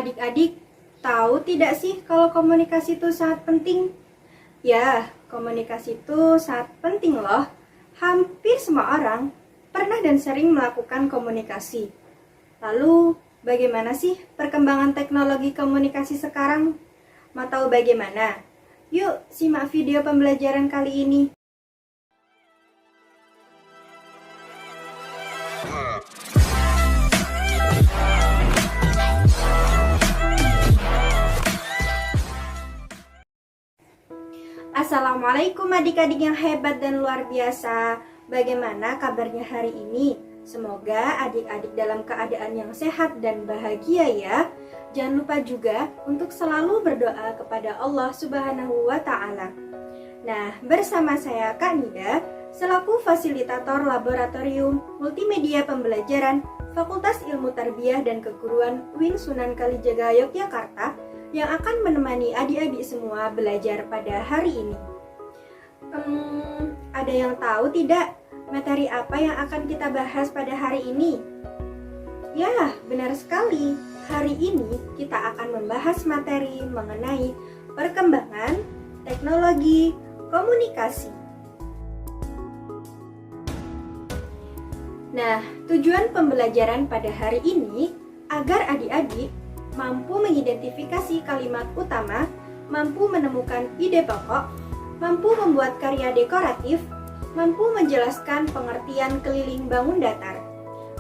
Adik-adik, tahu tidak sih kalau komunikasi itu sangat penting? Ya, komunikasi itu sangat penting loh. Hampir semua orang pernah dan sering melakukan komunikasi. Lalu, bagaimana sih perkembangan teknologi komunikasi sekarang? Mau tahu bagaimana? Yuk, simak video pembelajaran kali ini. Assalamualaikum adik-adik yang hebat dan luar biasa. Bagaimana kabarnya hari ini? Semoga adik-adik dalam keadaan yang sehat dan bahagia ya. Jangan lupa juga untuk selalu berdoa kepada Allah Subhanahu wa Ta'ala. Nah, bersama saya Kak Nida, selaku fasilitator Laboratorium Multimedia Pembelajaran Fakultas Ilmu Tarbiyah dan Keguruan UIN Sunan Kalijaga Yogyakarta, yang akan menemani adik-adik semua belajar pada hari ini. Ada yang tahu tidak materi apa yang akan kita bahas pada hari ini? Ya, benar sekali. Hari ini kita akan membahas materi mengenai perkembangan teknologi komunikasi. Nah, tujuan pembelajaran pada hari ini agar adik-adik mampu mengidentifikasi kalimat utama, mampu menemukan ide pokok, mampu membuat karya dekoratif, mampu menjelaskan pengertian keliling bangun datar,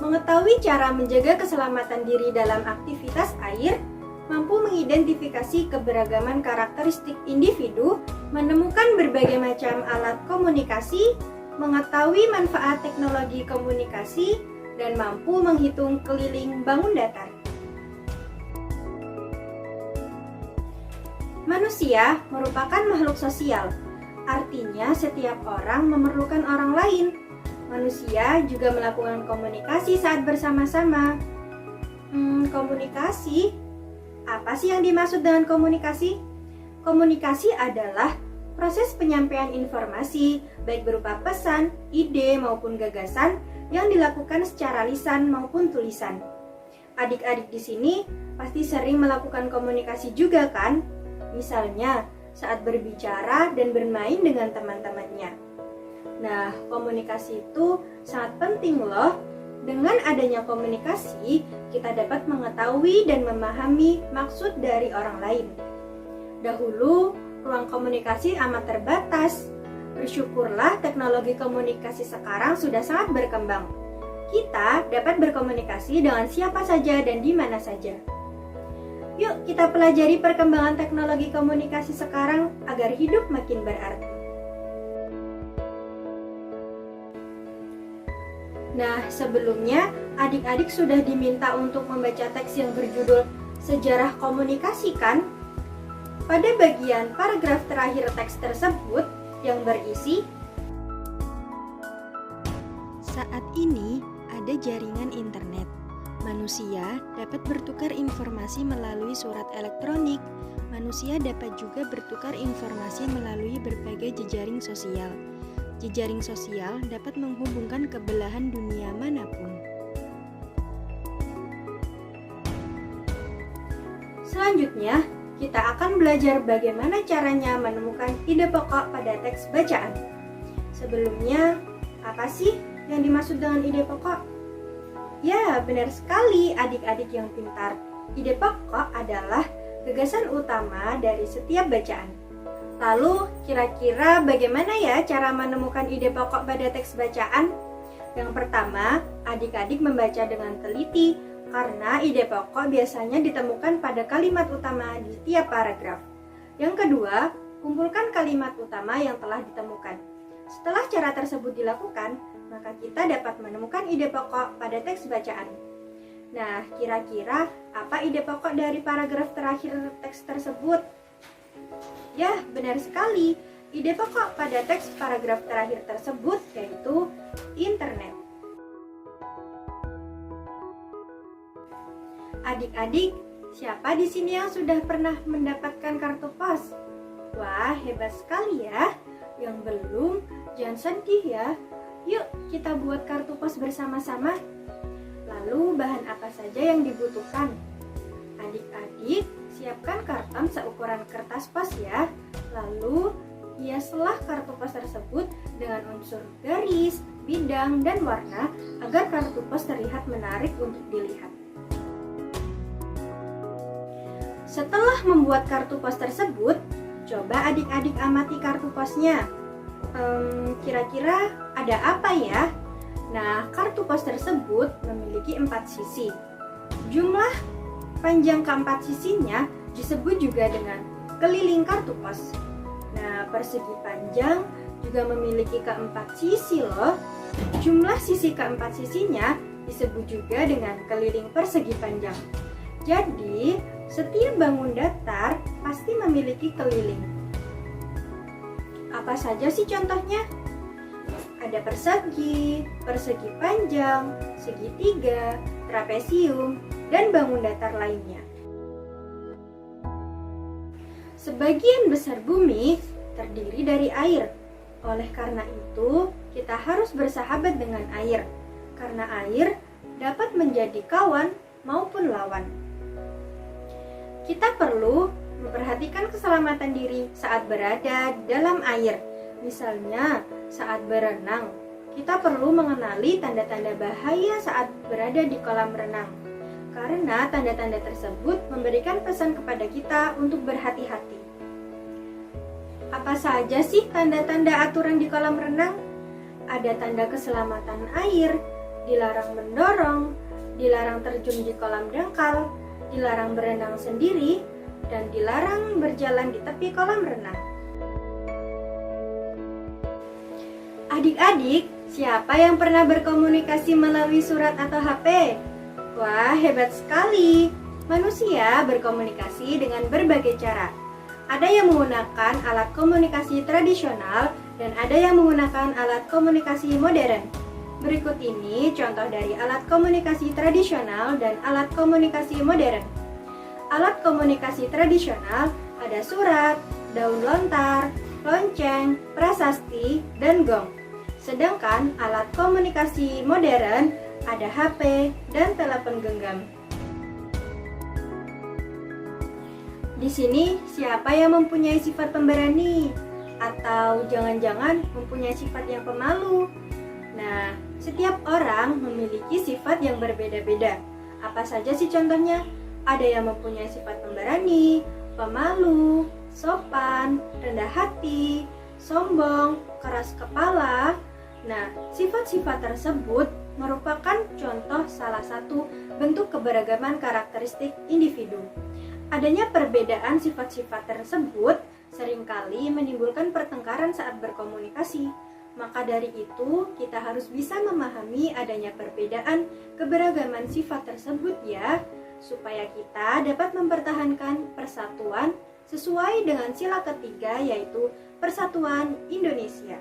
mengetahui cara menjaga keselamatan diri dalam aktivitas air, mampu mengidentifikasi keberagaman karakteristik individu, menemukan berbagai macam alat komunikasi, mengetahui manfaat teknologi komunikasi, dan mampu menghitung keliling bangun datar. Manusia merupakan makhluk sosial, artinya setiap orang memerlukan orang lain. Manusia juga melakukan komunikasi saat bersama-sama. Komunikasi? Apa sih yang dimaksud dengan komunikasi? Komunikasi adalah proses penyampaian informasi, baik berupa pesan, ide, maupun gagasan yang dilakukan secara lisan maupun tulisan. Adik-adik di sini pasti sering melakukan komunikasi juga kan? Misalnya, saat berbicara dan bermain dengan teman-temannya. Nah, komunikasi itu sangat penting loh. Dengan adanya komunikasi, kita dapat mengetahui dan memahami maksud dari orang lain. Dahulu, ruang komunikasi amat terbatas. Bersyukurlah teknologi komunikasi sekarang sudah sangat berkembang. Kita dapat berkomunikasi dengan siapa saja dan di mana saja. Yuk kita pelajari perkembangan teknologi komunikasi sekarang agar hidup makin berarti. Nah, sebelumnya adik-adik sudah diminta untuk membaca teks yang berjudul Sejarah Komunikasi kan? Pada bagian paragraf terakhir teks tersebut yang berisi, saat ini ada jaringan internet. Manusia dapat bertukar informasi melalui surat elektronik. Manusia dapat juga bertukar informasi melalui berbagai jejaring sosial. Jejaring sosial dapat menghubungkan ke belahan dunia manapun. Selanjutnya, kita akan belajar bagaimana caranya menemukan ide pokok pada teks bacaan. Sebelumnya, apa sih yang dimaksud dengan ide pokok? Ya, benar sekali adik-adik yang pintar. Ide pokok adalah gagasan utama dari setiap bacaan. Lalu, kira-kira bagaimana ya cara menemukan ide pokok pada teks bacaan? Yang pertama, adik-adik membaca dengan teliti karena ide pokok biasanya ditemukan pada kalimat utama di setiap paragraf. Yang kedua, kumpulkan kalimat utama yang telah ditemukan. Setelah cara tersebut dilakukan, maka kita dapat menemukan ide pokok pada teks bacaan. Nah, kira-kira apa ide pokok dari paragraf terakhir teks tersebut? Ya, benar sekali. Ide pokok pada teks paragraf terakhir tersebut yaitu internet. Adik-adik, siapa di sini yang sudah pernah mendapatkan kartu pos? Wah, hebat sekali ya. Yang belum, jangan sedih ya. Yuk kita buat kartu pos bersama-sama. Lalu bahan apa saja yang dibutuhkan? Adik-adik, siapkan karton seukuran kertas pos ya. Lalu, hiaslah kartu pos tersebut dengan unsur garis, bidang, dan warna agar kartu pos terlihat menarik untuk dilihat. Setelah membuat kartu pos tersebut, coba adik-adik amati kartu posnya. Kira-kira ada apa ya? Nah, kartu pos tersebut memiliki 4 sisi. Jumlah panjang keempat sisinya disebut juga dengan keliling kartu pos. Nah, persegi panjang juga memiliki keempat sisi loh. Jumlah sisi keempat sisinya disebut juga dengan keliling persegi panjang. Jadi, setiap bangun datar pasti memiliki keliling. Apa saja sih contohnya? Ada persegi, persegi panjang, segitiga, trapesium, dan bangun datar lainnya. Sebagian besar bumi terdiri dari air. Oleh karena itu, kita harus bersahabat dengan air. Karena air dapat menjadi kawan maupun lawan. Kita perlu memperhatikan keselamatan diri saat berada dalam air. Misalnya, saat berenang, kita perlu mengenali tanda-tanda bahaya saat berada di kolam renang. Karena tanda-tanda tersebut memberikan pesan kepada kita untuk berhati-hati. Apa saja sih tanda-tanda aturan di kolam renang? Ada tanda keselamatan air, dilarang mendorong, dilarang terjun di kolam dangkal, dilarang berenang sendiri, dan dilarang berjalan di tepi kolam renang. Adik-adik, siapa yang pernah berkomunikasi melalui surat atau HP? Wah, hebat sekali! Manusia berkomunikasi dengan berbagai cara. Ada yang menggunakan alat komunikasi tradisional dan ada yang menggunakan alat komunikasi modern. Berikut ini contoh dari alat komunikasi tradisional dan alat komunikasi modern. Alat komunikasi tradisional ada surat, daun lontar, lonceng, prasasti, dan gong. Sedangkan alat komunikasi modern ada HP dan telepon genggam. Di sini siapa yang mempunyai sifat pemberani? Atau jangan-jangan mempunyai sifat yang pemalu? Nah, setiap orang memiliki sifat yang berbeda-beda. Apa saja sih contohnya? Ada yang mempunyai sifat pemberani, pemalu, sopan, rendah hati, sombong, keras kepala. Nah, sifat-sifat tersebut merupakan contoh salah satu bentuk keberagaman karakteristik individu. Adanya perbedaan sifat-sifat tersebut seringkali menimbulkan pertengkaran saat berkomunikasi. Maka dari itu, kita harus bisa memahami adanya perbedaan keberagaman sifat tersebut ya, supaya kita dapat mempertahankan persatuan sesuai dengan sila ketiga yaitu Persatuan Indonesia.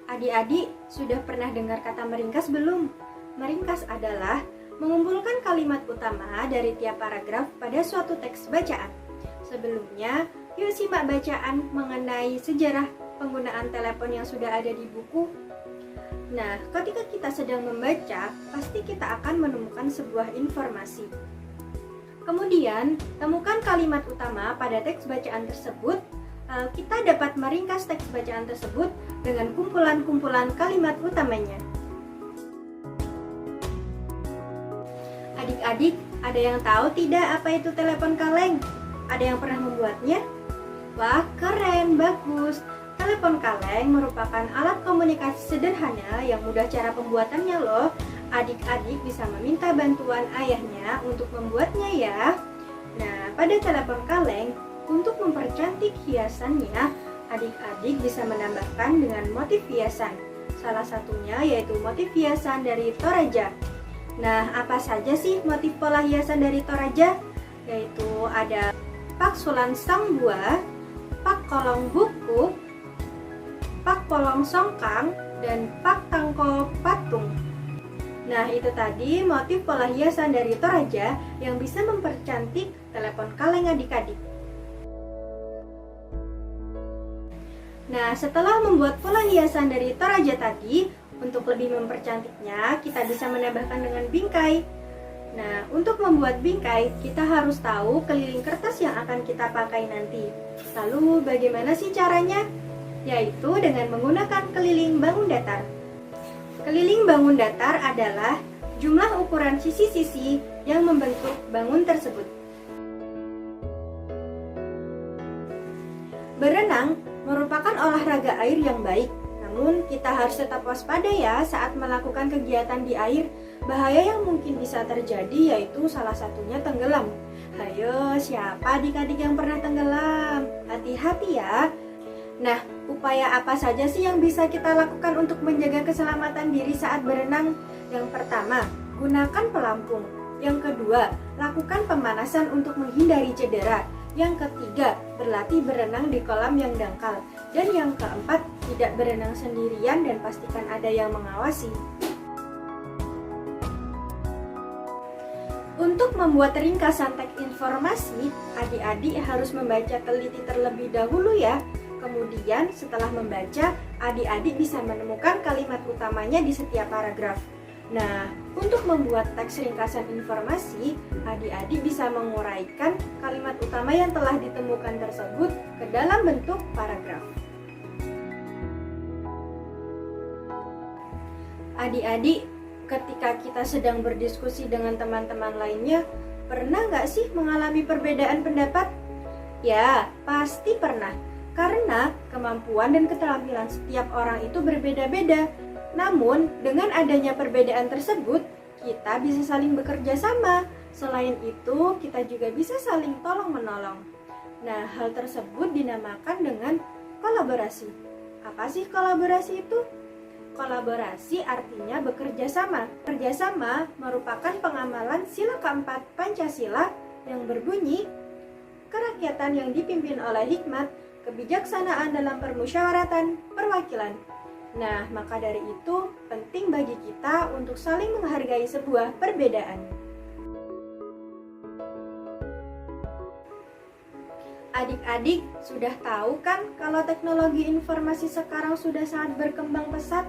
Adik-adik, sudah pernah dengar kata meringkas belum? Meringkas adalah mengumpulkan kalimat utama dari tiap paragraf pada suatu teks bacaan. Sebelumnya, yuk simak bacaan mengenai sejarah penggunaan telepon yang sudah ada di buku. Nah, ketika kita sedang membaca, pasti kita akan menemukan sebuah informasi. Kemudian, temukan kalimat utama pada teks bacaan tersebut. Kita dapat meringkas teks bacaan tersebut dengan kumpulan-kumpulan kalimat utamanya. Adik-adik, ada yang tahu tidak apa itu telepon kaleng? Ada yang pernah membuatnya? Wah, keren, bagus. Telepon kaleng merupakan alat komunikasi sederhana yang mudah cara pembuatannya loh. Adik-adik bisa meminta bantuan ayahnya untuk membuatnya ya. Nah, pada telepon kaleng, untuk mempercantik hiasannya, adik-adik bisa menambahkan dengan motif hiasan. Salah satunya yaitu motif hiasan dari Toraja. Nah, apa saja sih motif pola hiasan dari Toraja? Yaitu ada pak sulan sang buah, pak kolong buku, pak polong songkang, dan pak tangko patung. Nah, itu tadi motif pola hiasan dari Toraja yang bisa mempercantik telepon kaleng adik-adik. Nah, setelah membuat pola hiasan dari Toraja tadi, untuk lebih mempercantiknya, kita bisa menambahkan dengan bingkai. Nah, untuk membuat bingkai, kita harus tahu keliling kertas yang akan kita pakai nanti. Lalu, bagaimana sih caranya? Yaitu dengan menggunakan keliling bangun datar. Keliling bangun datar adalah jumlah ukuran sisi-sisi yang membentuk bangun tersebut. Berenang merupakan olahraga air yang baik, namun kita harus tetap waspada ya saat melakukan kegiatan di air. Bahaya yang mungkin bisa terjadi yaitu salah satunya tenggelam. Hayo, siapa adik-adik yang pernah tenggelam? Hati-hati ya. Nah, upaya apa saja sih yang bisa kita lakukan untuk menjaga keselamatan diri saat berenang? Yang pertama, gunakan pelampung. Yang kedua, lakukan pemanasan untuk menghindari cedera. Yang ketiga, berlatih berenang di kolam yang dangkal. Dan yang keempat, tidak berenang sendirian dan pastikan ada yang mengawasi. Untuk membuat ringkasan teks informasi, adik-adik harus membaca teliti terlebih dahulu ya. Kemudian setelah membaca, adik-adik bisa menemukan kalimat utamanya di setiap paragraf. Nah, untuk membuat teks ringkasan informasi, adik-adik bisa menguraikan kalimat utama yang telah ditemukan tersebut ke dalam bentuk paragraf. Adik-adik, ketika kita sedang berdiskusi dengan teman-teman lainnya, pernah nggak sih mengalami perbedaan pendapat? Ya, pasti pernah. Karena kemampuan dan keterampilan setiap orang itu berbeda-beda. Namun, dengan adanya perbedaan tersebut, kita bisa saling bekerja sama. Selain itu, kita juga bisa saling tolong-menolong. Nah, hal tersebut dinamakan dengan kolaborasi. Apa sih kolaborasi itu? Kolaborasi artinya bekerja sama. Bekerja sama merupakan pengamalan sila keempat Pancasila yang berbunyi, kerakyatan yang dipimpin oleh hikmat, kebijaksanaan dalam permusyawaratan perwakilan. Nah, maka dari itu penting bagi kita untuk saling menghargai sebuah perbedaan. Adik-adik sudah tahu kan kalau teknologi informasi sekarang sudah sangat berkembang pesat?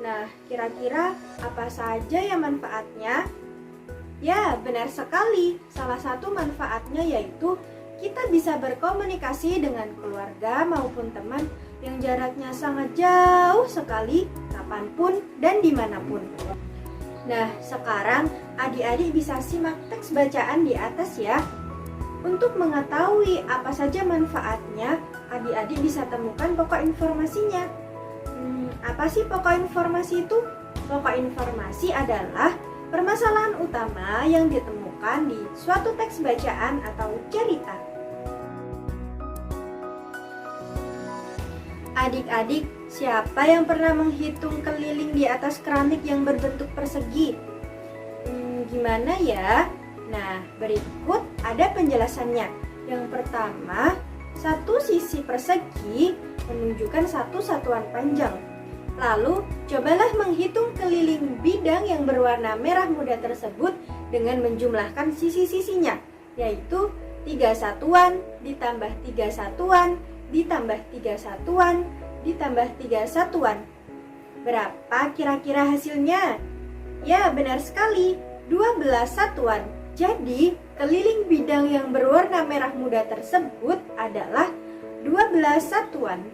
Nah, kira-kira apa saja ya manfaatnya? Ya, benar sekali. Salah satu manfaatnya yaitu kita bisa berkomunikasi dengan keluarga maupun teman yang jaraknya sangat jauh sekali, kapanpun dan dimanapun. Nah, sekarang adik-adik bisa simak teks bacaan di atas ya. Untuk mengetahui apa saja manfaatnya, adik-adik bisa temukan pokok informasinya. Apa sih pokok informasi itu? Pokok informasi adalah permasalahan utama yang ditemukan di suatu teks bacaan atau cerita. Adik-adik, siapa yang pernah menghitung keliling di atas keramik yang berbentuk persegi? Gimana ya? Nah, berikut ada penjelasannya. Yang pertama, satu sisi persegi menunjukkan satu satuan panjang. Lalu, cobalah menghitung keliling bidang yang berwarna merah muda tersebut dengan menjumlahkan sisi-sisinya, yaitu 3 satuan ditambah 3 satuan ditambah 3 satuan ditambah 3 satuan. Berapa kira-kira hasilnya? Ya, benar sekali, 12 satuan. Jadi, keliling bidang yang berwarna merah muda tersebut adalah 12 satuan.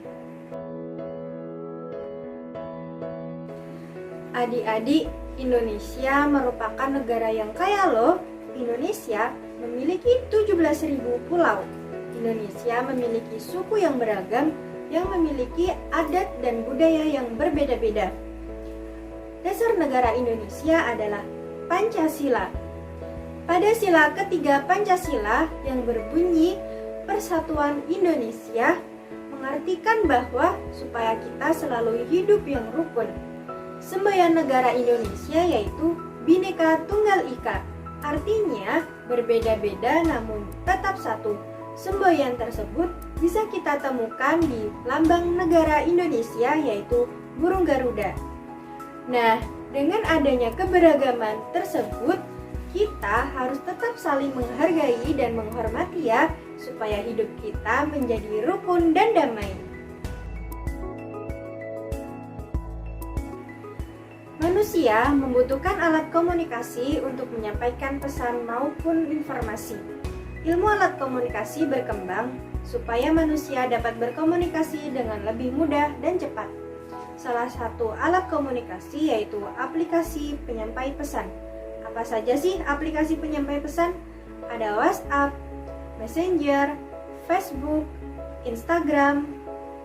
Adik-adik, Indonesia merupakan negara yang kaya loh. Indonesia memiliki 17.000 pulau. Indonesia memiliki suku yang beragam yang memiliki adat dan budaya yang berbeda-beda. Dasar negara Indonesia adalah Pancasila. Pada sila ketiga Pancasila yang berbunyi Persatuan Indonesia mengartikan bahwa supaya kita selalu hidup yang rukun. Semboyan negara Indonesia yaitu Bhinneka Tunggal Ika. Artinya berbeda-beda namun tetap satu. Semboyan tersebut bisa kita temukan di lambang negara Indonesia yaitu burung Garuda. Nah, dengan adanya keberagaman tersebut, kita harus tetap saling menghargai dan menghormati ya, supaya hidup kita menjadi rukun dan damai. Manusia membutuhkan alat komunikasi untuk menyampaikan pesan maupun informasi. Ilmu alat komunikasi berkembang supaya manusia dapat berkomunikasi dengan lebih mudah dan cepat. Salah satu alat komunikasi yaitu aplikasi penyampai pesan. Apa saja sih aplikasi penyampai pesan? Ada WhatsApp, Messenger, Facebook, Instagram,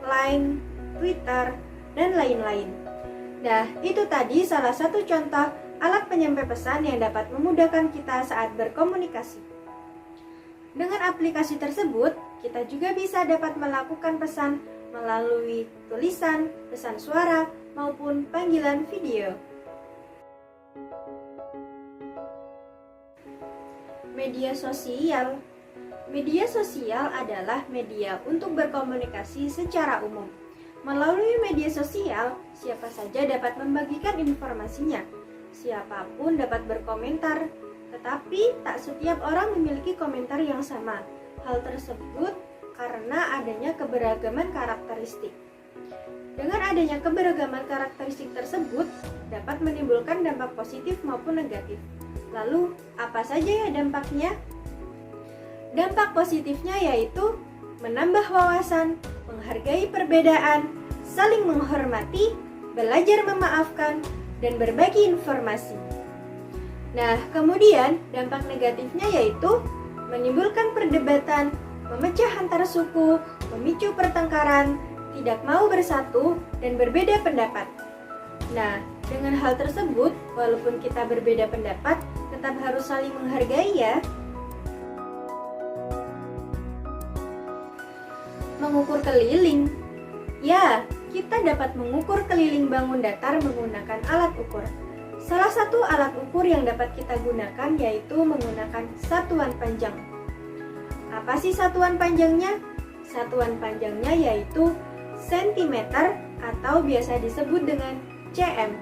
Line, Twitter, dan lain-lain. Nah, itu tadi salah satu contoh alat penyampai pesan yang dapat memudahkan kita saat berkomunikasi. Dengan aplikasi tersebut, kita juga bisa dapat melakukan pesan melalui tulisan, pesan suara, maupun panggilan video. Media sosial. Media sosial adalah media untuk berkomunikasi secara umum. Melalui media sosial, siapa saja dapat membagikan informasinya. Siapapun dapat berkomentar, tetapi tak setiap orang memiliki komentar yang sama. Hal tersebut karena adanya keberagaman karakteristik. Dengan adanya keberagaman karakteristik tersebut, dapat menimbulkan dampak positif maupun negatif. Lalu, apa saja ya dampaknya? Dampak positifnya yaitu menambah wawasan, menghargai perbedaan, saling menghormati, belajar memaafkan, dan berbagi informasi. Nah, kemudian dampak negatifnya yaitu menimbulkan perdebatan, memecah antar suku, memicu pertengkaran, tidak mau bersatu, dan berbeda pendapat. Nah, dengan hal tersebut, walaupun kita berbeda pendapat, tetap harus saling menghargai ya. Mengukur keliling. Ya, kita dapat mengukur keliling bangun datar menggunakan alat ukur. Salah satu alat ukur yang dapat kita gunakan yaitu menggunakan satuan panjang. Apa sih satuan panjangnya? Satuan panjangnya yaitu sentimeter atau biasa disebut dengan cm.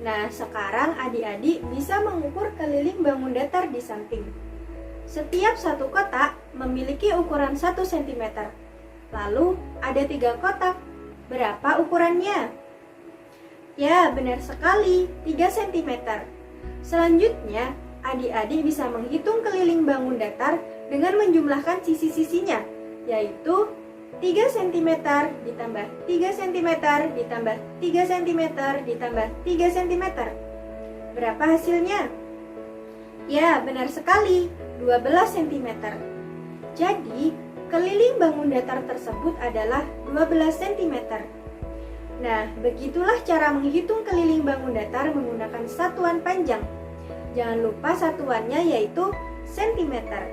Nah, sekarang adik-adik bisa mengukur keliling bangun datar di samping. Setiap satu kotak memiliki ukuran 1 cm. Lalu ada 3 kotak. Berapa ukurannya? Ya, benar sekali, 3 cm. Selanjutnya, adik-adik bisa menghitung keliling bangun datar dengan menjumlahkan sisi-sisinya, yaitu 3 cm ditambah 3 cm ditambah 3 cm ditambah 3 cm. Berapa hasilnya? Ya, benar sekali, 12 cm. Jadi, keliling bangun datar tersebut adalah 12 cm. Nah, begitulah cara menghitung keliling bangun datar menggunakan satuan panjang. Jangan lupa satuannya yaitu sentimeter.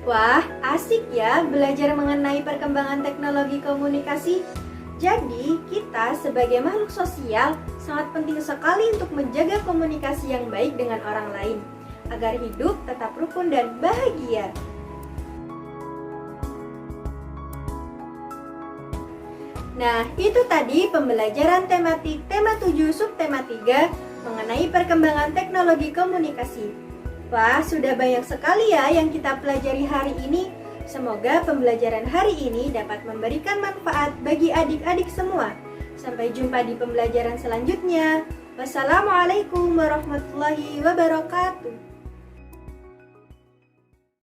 Wah, asik ya belajar mengenai perkembangan teknologi komunikasi. Jadi, kita sebagai makhluk sosial sangat penting sekali untuk menjaga komunikasi yang baik dengan orang lain, agar hidup tetap rukun dan bahagia. Nah, itu tadi pembelajaran tematik tema 7 subtema 3 mengenai perkembangan teknologi komunikasi. Wah, sudah banyak sekali ya yang kita pelajari hari ini. Semoga pembelajaran hari ini dapat memberikan manfaat bagi adik-adik semua. Sampai jumpa di pembelajaran selanjutnya. Wassalamualaikum warahmatullahi wabarakatuh.